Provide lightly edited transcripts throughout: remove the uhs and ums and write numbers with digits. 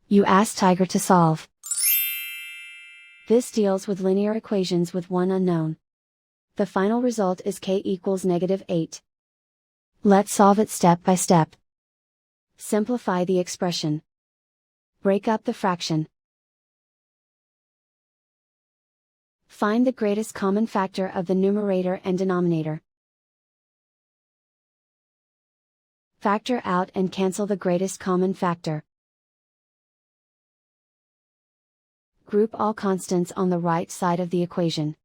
You ask Tiger to solve. This deals with linear equations with one unknown. The final result is k equals -8. Let's solve it step by step. Simplify the expression. Break up the fraction. Find the greatest common factor of the numerator and denominator. Factor out and cancel the greatest common factor. Group all constants on the right side of the equation.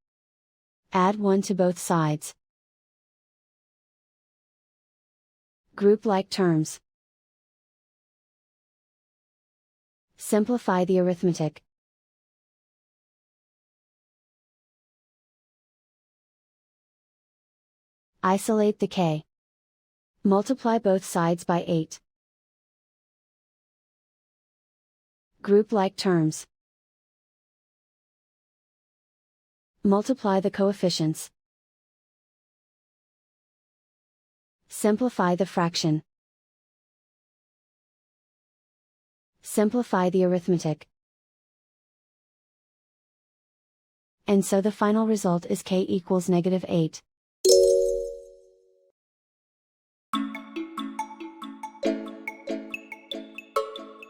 Add 1 to both sides. Group like terms. Simplify the arithmetic. Isolate the k. Multiply both sides by 8. Group like terms. Multiply the coefficients. Simplify the fraction. Simplify the arithmetic. And so the final result is k equals -8.